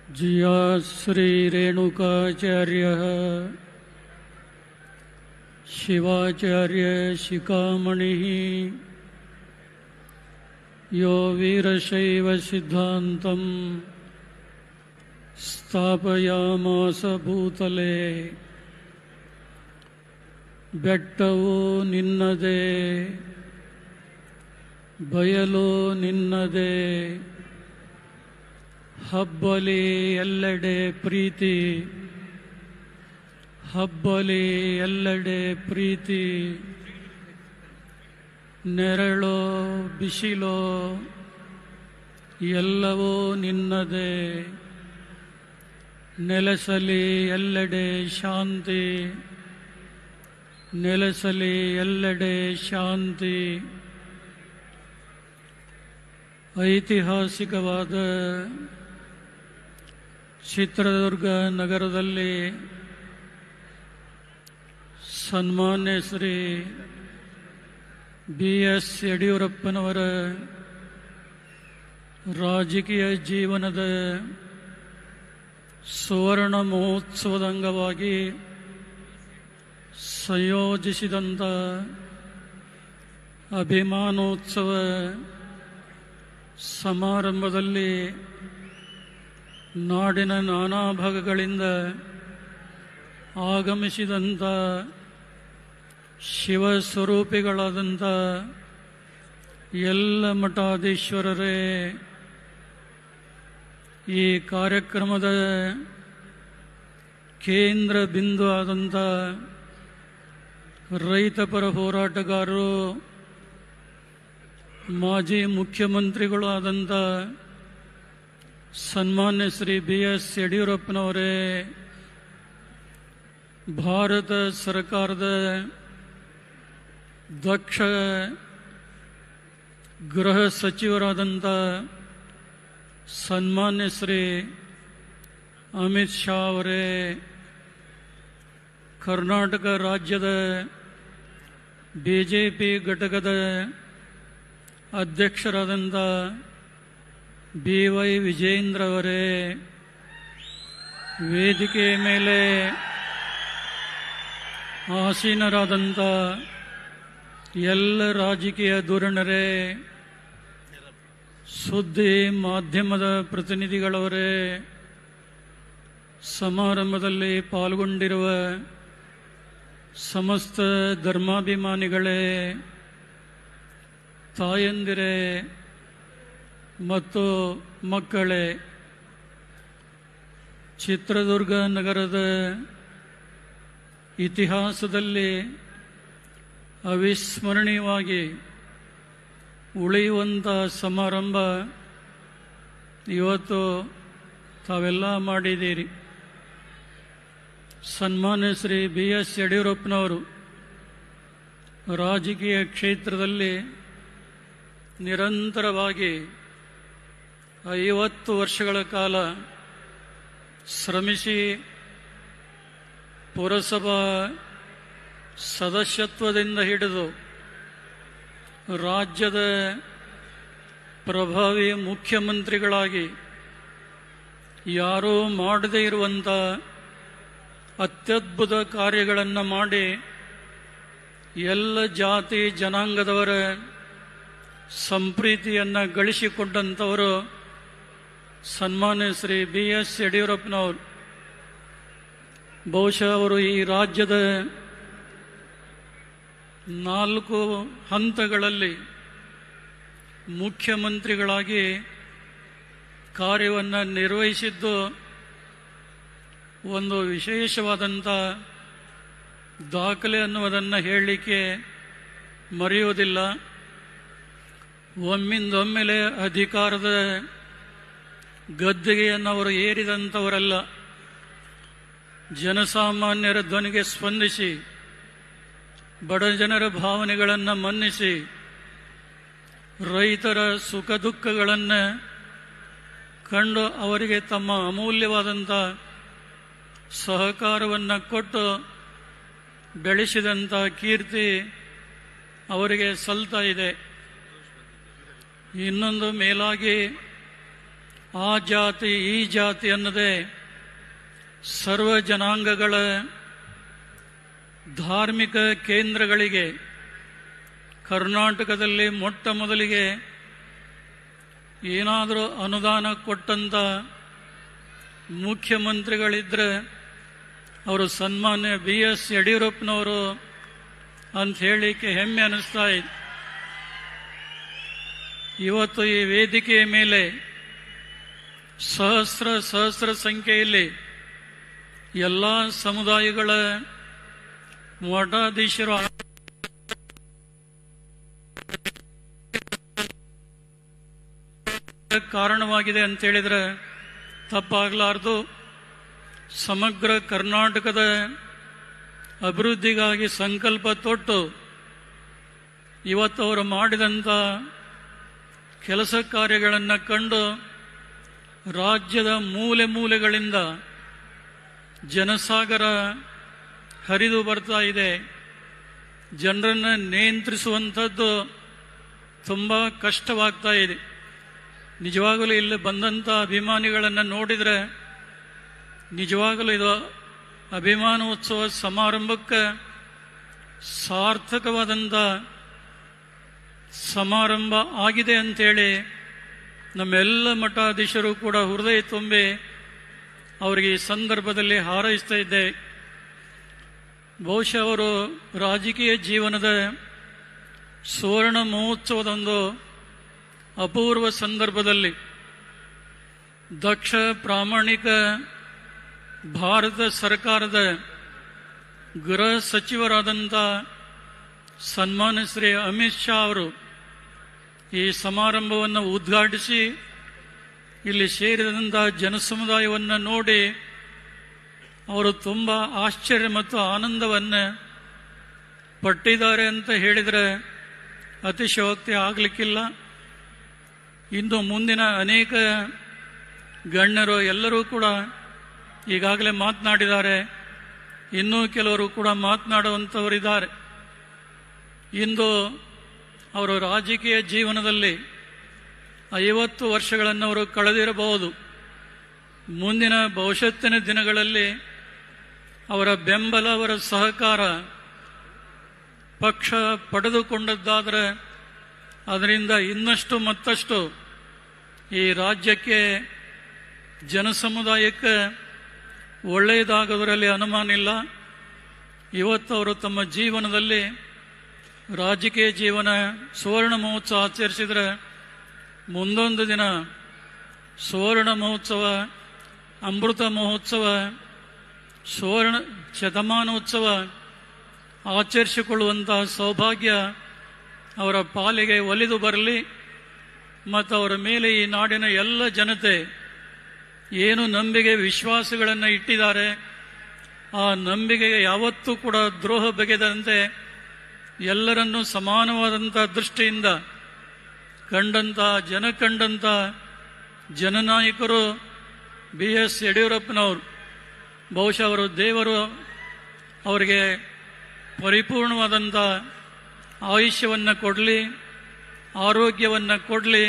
जिया श्रीरेणुकाचार्यः शिवाचार्यशिखामणिः यो वीरशैवसिद्धान्तं स्थापयामास भूतले ಬೆಟ್ಟವು ನಿನ್ನದೇ ಬಯಲು ನಿನ್ನದೇ ಹಬ್ಬಲಿ ಎಲ್ಲೆಡೆ ಪ್ರೀತಿ ಹಬ್ಬಲಿ ಎಲ್ಲೆಡೆ ಪ್ರೀತಿ ನೆರಳೋ ಬಿಸಿಲೋ ಎಲ್ಲವೂ ನಿನ್ನದೇ ನೆಲೆಸಲಿ ಎಲ್ಲೆಡೆ ಶಾಂತಿ ನೆಲೆಸಲಿ ಎಲ್ಲೆಡೆ ಶಾಂತಿ. ಐತಿಹಾಸಿಕವಾದ ಚಿತ್ರದುರ್ಗ ನಗರದಲ್ಲಿ ಸನ್ಮಾನ್ಯ ಶ್ರೀ BS ಯಡಿಯೂರಪ್ಪನವರ ರಾಜಕೀಯ ಜೀವನದ ಸುವರ್ಣ ಮಹೋತ್ಸವದ ಅಂಗವಾಗಿ ಸಂಯೋಜಿಸಿದಂಥ ಅಭಿಮಾನೋತ್ಸವ ಸಮಾರಂಭದಲ್ಲಿ ನಾಡಿನ ನಾನಾ ಭಾಗಗಳಿಂದ ಆಗಮಿಸಿದಂಥ ಶಿವಸ್ವರೂಪಿಗಳಾದಂಥ ಎಲ್ಲ ಮಠಾಧೀಶ್ವರರೇ, ಈ ಕಾರ್ಯಕ್ರಮದ ಕೇಂದ್ರ ಬಿಂದು ಆದಂಥ ರೈತಪರ ಹೋರಾಟಗಾರರು, ಮಾಜಿ ಮುಖ್ಯಮಂತ್ರಿಗಳು ಆದಂಥ ಸನ್ಮಾನ್ಯ ಶ್ರೀ BS ಯಡಿಯೂರಪ್ಪನವರೇ, ಭಾರತ ಸರ್ಕಾರದ ದಕ್ಷ ಗೃಹ ಸಚಿವರಾದಂಥ ಸನ್ಮಾನ್ಯ ಶ್ರೀ ಅಮಿತ್ ಶಾ ಅವರೇ, ಕರ್ನಾಟಕ ರಾಜ್ಯದ BJP ಘಟಕದ ಅಧ್ಯಕ್ಷರಾದಂಥ BY ವಿಜೇಂದ್ರ ಅವರೇ, ವೇದಿಕೆಯ ಮೇಲೆ ಆಸೀನರಾದಂಥ ಎಲ್ಲ ರಾಜಕೀಯ ಧುರೀಣರೇ, ಸುದ್ದಿ ಮಾಧ್ಯಮದ ಪ್ರತಿನಿಧಿಗಳವರೇ, ಸಮಾರಂಭದಲ್ಲಿ ಪಾಲ್ಗೊಂಡಿರುವ ಸಮಸ್ತ ಧರ್ಮಾಭಿಮಾನಿಗಳೇ, ತಾಯಂದಿರೇ ಮತ್ತು ಮಕ್ಕಳೇ, ಚಿತ್ರದುರ್ಗ ನಗರದ ಇತಿಹಾಸದಲ್ಲಿ ಅವಿಸ್ಮರಣೀಯವಾಗಿ ಉಳಿಯುವಂಥ ಸಮಾರಂಭ ಇವತ್ತು ತಾವೆಲ್ಲ ಮಾಡಿದ್ದೀರಿ. ಸನ್ಮಾನ್ಯ ಶ್ರೀ BS ಯಡಿಯೂರಪ್ಪನವರು ರಾಜಕೀಯ ಕ್ಷೇತ್ರದಲ್ಲಿ ನಿರಂತರವಾಗಿ 50 ವರ್ಷಗಳ ಕಾಲ ಶ್ರಮಿಸಿ ಪುರಸಭಾ ಸದಸ್ಯತ್ವದಿಂದ ಹಿಡಿದು ರಾಜ್ಯದ ಪ್ರಭಾವಿ ಮುಖ್ಯಮಂತ್ರಿಗಳಾಗಿ ಯಾರೂ ಮಾಡದೇ ಇರುವಂಥ ಅತ್ಯದ್ಭುತ ಕಾರ್ಯಗಳನ್ನು ಮಾಡಿ ಎಲ್ಲ ಜಾತಿ ಜನಾಂಗದವರ ಸಂಪ್ರೀತಿಯನ್ನು ಗಳಿಸಿಕೊಂಡಂಥವರು ಸನ್ಮಾನ್ಯ ಶ್ರೀ BS ಯಡಿಯೂರಪ್ಪನವರು. ಬಹುಶಃ ಅವರು ಈ ರಾಜ್ಯದ 4 ಹಂತಗಳಲ್ಲಿ ಮುಖ್ಯಮಂತ್ರಿಗಳಾಗಿ ಕಾರ್ಯವನ್ನು ನಿರ್ವಹಿಸಿದ್ದು ಒಂದು ವಿಶೇಷವಾದಂಥ ದಾಖಲೆ ಅನ್ನುವುದನ್ನು ಹೇಳಲಿಕ್ಕೆ ಮರೆಯುವುದಿಲ್ಲ. ಒಮ್ಮಿಂದೊಮ್ಮೆಲೆ ಅಧಿಕಾರದ ಗದ್ದುಗೆಯನ್ನು ಅವರು ಏರಿದಂಥವರಲ್ಲ. ಜನಸಾಮಾನ್ಯರ ಧ್ವನಿಗೆ ಸ್ಪಂದಿಸಿ, ಬಡ ಜನರ ಭಾವನೆಗಳನ್ನು ಮನ್ನಿಸಿ, ರೈತರ ಸುಖ ದುಃಖಗಳನ್ನು ಕಂಡು ಅವರಿಗೆ ತಮ್ಮ ಅಮೂಲ್ಯವಾದಂಥ ಸಹಕಾರವನ್ನು ಕೊಟ್ಟು ಬೆಳೆಸಿದಂಥ ಕೀರ್ತಿ ಅವರಿಗೆ ಸಲ್ತಾ ಇದೆ. ಇನ್ನೊಂದು ಮೇಲಾಗಿ ಆ ಜಾತಿ ಈ ಜಾತಿ ಅನ್ನದೇ ಸರ್ವ ಜನಾಂಗಗಳ ಧಾರ್ಮಿಕ ಕೇಂದ್ರಗಳಿಗೆ ಕರ್ನಾಟಕದಲ್ಲಿ ಮೊಟ್ಟ ಮೊದಲಿಗೆ ಏನಾದರೂ ಅನುದಾನ ಕೊಟ್ಟಂಥ ಮುಖ್ಯಮಂತ್ರಿಗಳಿದ್ದರೆ ಅವರು ಸನ್ಮಾನ್ಯ BS ಯಡಿಯೂರಪ್ಪನವರು ಅಂತ ಹೇಳಲಿಕ್ಕೆ ಹೆಮ್ಮೆ ಅನ್ನಿಸ್ತಾ ಇದೆ. ಇವತ್ತು ಈ ವೇದಿಕೆಯ ಮೇಲೆ ಸಹಸ್ರ ಸಂಖ್ಯೆಯಲ್ಲಿ ಎಲ್ಲ ಸಮುದಾಯಗಳ ಮಠಾಧೀಶರು ಕಾರಣವಾಗಿದೆ ಅಂತ ಹೇಳಿದ್ರೆ ತಪ್ಪಾಗಲಾರದು. ಸಮಗ್ರ ಕರ್ನಾಟಕದ ಅಭಿವೃದ್ಧಿಗಾಗಿ ಸಂಕಲ್ಪ ತೊಟ್ಟು ಇವತ್ತು ಅವರು ಮಾಡಿದಂಥ ಕೆಲಸ ಕಾರ್ಯಗಳನ್ನು ಕಂಡು ರಾಜ್ಯದ ಮೂಲೆ ಮೂಲೆಗಳಿಂದ ಜನಸಾಗರ ಹರಿದು ಬರ್ತಾ ಇದೆ. ಜನರನ್ನು ನಿಯಂತ್ರಿಸುವಂಥದ್ದು ತುಂಬ ಕಷ್ಟವಾಗ್ತಾ ಇದೆ. ನಿಜವಾಗಲೂ ಇಲ್ಲಿ ಬಂದಂಥ ಅಭಿಮಾನಿಗಳನ್ನು ನೋಡಿದರೆ ನಿಜವಾಗಲೂ ಇದು ಅಭಿಮಾನೋತ್ಸವ ಸಮಾರಂಭಕ್ಕೆ ಸಾರ್ಥಕವಾದಂಥ ಸಮಾರಂಭ ಆಗಿದೆ ಅಂತೇಳಿ ನಮ್ಮೆಲ್ಲ ಮಠಾಧೀಶರು ಕೂಡ ಹೃದಯ ತುಂಬಿ ಅವರಿಗೆ ಈ ಸಂದರ್ಭದಲ್ಲಿ ಹಾರೈಸ್ತಾ ಇದ್ದೆ. ಬಹುಶಃ ಅವರು ರಾಜಕೀಯ ಜೀವನದ ಸುವರ್ಣ ಮಹೋತ್ಸವದೊಂದು ಅಪೂರ್ವ ಸಂದರ್ಭದಲ್ಲಿ ದಕ್ಷ ಪ್ರಾಮಾಣಿಕ ಭಾರತ ಸರ್ಕಾರದ ಗೃಹ ಸಚಿವರಾದಂಥ ಸನ್ಮಾನ್ಯ ಶ್ರೀ ಅಮಿತ್ ಶಾ ಅವರು ಈ ಸಮಾರಂಭವನ್ನು ಉದ್ಘಾಟಿಸಿ ಇಲ್ಲಿ ಸೇರಿದಂಥ ಜನಸಮುದಾಯವನ್ನು ನೋಡಿ ಅವರು ತುಂಬ ಆಶ್ಚರ್ಯ ಮತ್ತು ಆನಂದವನ್ನು ಪಟ್ಟಿದ್ದಾರೆ ಅಂತ ಹೇಳಿದರೆ ಅತಿಶಯೋಕ್ತಿ ಆಗಲಿಕ್ಕಿಲ್ಲ. ಇಂದು ಮುಂದಿನ ಅನೇಕ ಗಣ್ಯರು ಎಲ್ಲರೂ ಕೂಡ ಈಗಾಗಲೇ ಮಾತನಾಡಿದ್ದಾರೆ. ಇನ್ನೂ ಕೆಲವರು ಕೂಡ ಮಾತನಾಡುವಂಥವರಿದ್ದಾರೆ. ಇಂದು ಅವರು ರಾಜಕೀಯ ಜೀವನದಲ್ಲಿ 50 ವರ್ಷಗಳನ್ನು ಅವರು ಕಳೆದಿರಬಹುದು. ಮುಂದಿನ ಭವಿಷ್ಯತ್ತಿನ ದಿನಗಳಲ್ಲಿ ಅವರ ಬೆಂಬಲ, ಅವರ ಸಹಕಾರ ಪಕ್ಷ ಪಡೆದುಕೊಂಡದ್ದಾದರೆ ಅದರಿಂದ ಇನ್ನಷ್ಟು ಮತ್ತಷ್ಟು ಈ ರಾಜ್ಯಕ್ಕೆ ಜನಸಮುದಾಯಕ್ಕೆ ಒಳ್ಳೆಯದಾಗೋದರಲ್ಲಿ ಅನುಮಾನ ಇಲ್ಲ. ಇವತ್ತು ಅವರು ತಮ್ಮ ಜೀವನದಲ್ಲಿ ರಾಜಕೀಯ ಜೀವನ ಸುವರ್ಣ ಮಹೋತ್ಸವ ಆಚರಿಸಿದರೆ ಮುಂದೊಂದು ದಿನ ಸುವರ್ಣ ಮಹೋತ್ಸವ, ಅಮೃತ ಮಹೋತ್ಸವ, ಸುವರ್ಣ ಶತಮಾನೋತ್ಸವ ಆಚರಿಸಿಕೊಳ್ಳುವಂಥ ಸೌಭಾಗ್ಯ ಅವರ ಪಾಲಿಗೆ ಒಲಿದು ಬರಲಿ. ಮತ್ತು ಅವರ ಮೇಲೆ ಈ ನಾಡಿನ ಎಲ್ಲ ಜನತೆ ಏನು ನಂಬಿಕೆ ವಿಶ್ವಾಸಗಳನ್ನು ಇಟ್ಟಿದ್ದಾರೆ ಆ ನಂಬಿಕೆಗೆ ಯಾವತ್ತೂ ಕೂಡ ದ್ರೋಹ ಬಗೆದಂತೆ ಎಲ್ಲರನ್ನೂ ಸಮಾನವಾದಂಥ ದೃಷ್ಟಿಯಿಂದ ಕಂಡಂಥ ಜನನಾಯಕರು BS ಯಡಿಯೂರಪ್ಪನವರು. ಬಹುಶಃ ಅವರು ದೇವರು ಅವರಿಗೆ ಪರಿಪೂರ್ಣವಾದಂಥ ಆಯುಷ್ಯವನ್ನು ಕೊಡಲಿ, ಆರೋಗ್ಯವನ್ನು ಕೊಡಲಿ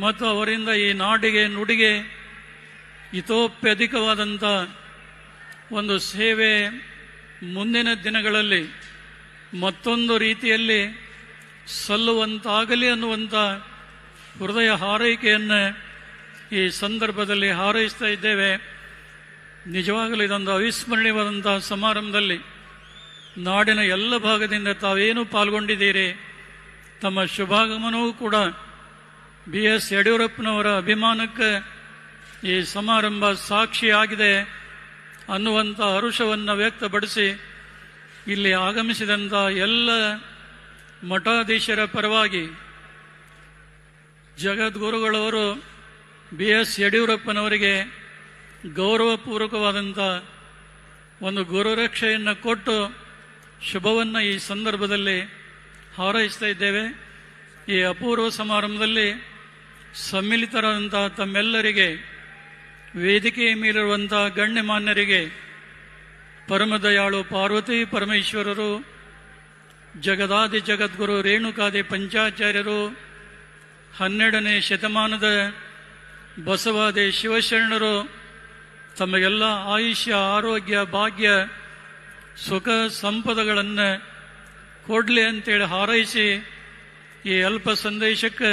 ಮತ್ತು ಅವರಿಂದ ಈ ನಾಡಿಗೆ ನುಡಿಗೆ ಹಿತೋಪ್ಯಧಿಕವಾದಂಥ ಒಂದು ಸೇವೆ ಮುಂದಿನ ದಿನಗಳಲ್ಲಿ ಮತ್ತೊಂದು ರೀತಿಯಲ್ಲಿ ಸಲ್ಲುವಂತಾಗಲಿ ಅನ್ನುವಂಥ ಹೃದಯ ಹಾರೈಕೆಯನ್ನು ಈ ಸಂದರ್ಭದಲ್ಲಿ ಹಾರೈಸ್ತಾ ಇದ್ದೇವೆ. ನಿಜವಾಗಲೂ ಇದೊಂದು ಅವಿಸ್ಮರಣೀಯವಾದಂಥ ಸಮಾರಂಭದಲ್ಲಿ ನಾಡಿನ ಎಲ್ಲ ಭಾಗದಿಂದ ತಾವೇನು ಪಾಲ್ಗೊಂಡಿದ್ದೀರಿ, ತಮ್ಮ ಶುಭಾಗಮನವೂ ಕೂಡ BS ಯಡಿಯೂರಪ್ಪನವರ ಅಭಿಮಾನಕ್ಕೆ ಈ ಸಮಾರಂಭ ಸಾಕ್ಷಿಯಾಗಿದೆ ಅನ್ನುವಂಥ ಹರುಷವನ್ನು ವ್ಯಕ್ತಪಡಿಸಿ ಇಲ್ಲಿ ಆಗಮಿಸಿದಂಥ ಎಲ್ಲ ಮಠಾಧೀಶರ ಪರವಾಗಿ ಜಗದ್ಗುರುಗಳವರು BS ಯಡಿಯೂರಪ್ಪನವರಿಗೆ ಗೌರವಪೂರ್ವಕವಾದಂಥ ಒಂದು ಗುರುರಕ್ಷೆಯನ್ನು ಕೊಟ್ಟು ಶುಭವನ್ನು ಈ ಸಂದರ್ಭದಲ್ಲಿ ಹಾರೈಸ್ತಾ ಇದ್ದೇವೆ. ಈ ಅಪೂರ್ವ ಸಮಾರಂಭದಲ್ಲಿ ಸಮ್ಮಿಲಿತರಾದಂಥ ತಮ್ಮೆಲ್ಲರಿಗೆ, ವೇದಿಕೆಯ ಮೇಲಿರುವಂಥ ಗಣ್ಯಮಾನ್ಯರಿಗೆ, ಪರಮದಯಾಳು ಪಾರ್ವತಿ ಪರಮೇಶ್ವರರು, ಜಗದಾದಿ ಜಗದ್ಗುರು ರೇಣುಕಾದಿ ಪಂಚಾಚಾರ್ಯರು, 12ನೇ ಶತಮಾನದ ಬಸವಾದಿ ಶಿವಶರಣರು ತಮಗೆಲ್ಲ ಆಯುಷ್ಯ, ಆರೋಗ್ಯ, ಭಾಗ್ಯ, ಸುಖ ಸಂಪದಗಳನ್ನು ಕೊಡಲಿ ಅಂತೇಳಿ ಹಾರೈಸಿ ಈ ಅಲ್ಪ ಸಂದೇಶಕ್ಕೆ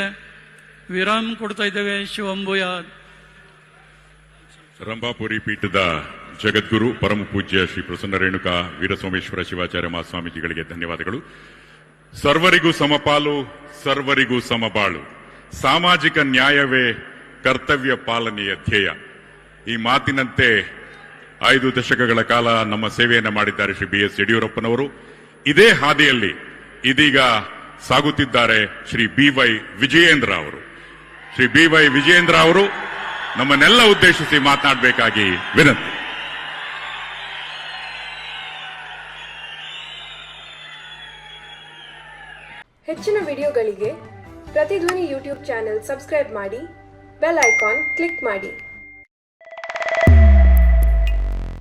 ವಿರಾಮ ಕೊಡ್ತಾ ಇದ್ದೇವೆ. ಶಿವಂಬುಯಾದ್. ರಂಭಾಪುರಿ ಪೀಠದ ಜಗದ್ಗುರು ಪರಮ ಪೂಜ್ಯ ಶ್ರೀ ಪ್ರಸನ್ನ ರೇಣುಕಾ ವೀರಸೋಮೇಶ್ವರ ಶಿವಾಚಾರ್ಯ ಮಹಾಸ್ವಾಮೀಜಿಗಳಿಗೆ ಧನ್ಯವಾದಗಳು. ಸರ್ವರಿಗೂ ಸಮಪಾಲು, ಸರ್ವರಿಗೂ ಸಮಬಾಳು, ಸಾಮಾಜಿಕ ನ್ಯಾಯವೇ ಕರ್ತವ್ಯ ಪಾಲನೆಯ ಧ್ಯೇಯ. ಈ ಮಾತಿನಂತೆ 5 ದಶಕಗಳ ಕಾಲ ನಮ್ಮ ಸೇವೆಯನ್ನು ಮಾಡಿದ್ದಾರೆ ಶ್ರೀ BS ಯಡಿಯೂರಪ್ಪನವರು. ಇದೇ ಹಾದಿಯಲ್ಲಿ ಇದೀಗ ಸಾಗುತ್ತಿದ್ದಾರೆ ಶ್ರೀ BY ವಿಜಯೇಂದ್ರ ಅವರು. ಶ್ರೀ BY ವಿಜಯೇಂದ್ರ ಅವರು ನಮ್ಮನ್ನೆಲ್ಲ ಉದ್ದೇಶಿಸಿ ಮಾತನಾಡಬೇಕಾಗಿ ವಿನಂತಿ. ಹೆಚ್ಚಿನ ವಿಡಿಯೋಗಳಿಗೆ ಪ್ರತಿಧ್ವನಿ ಯೂಟ್ಯೂಬ್ ಚಾನೆಲ್ ಸಬ್ಸ್ಕ್ರೈಬ್ ಮಾಡಿ, ಬೆಲ್ ಐಕಾನ್ ಕ್ಲಿಕ್ ಮಾಡಿ.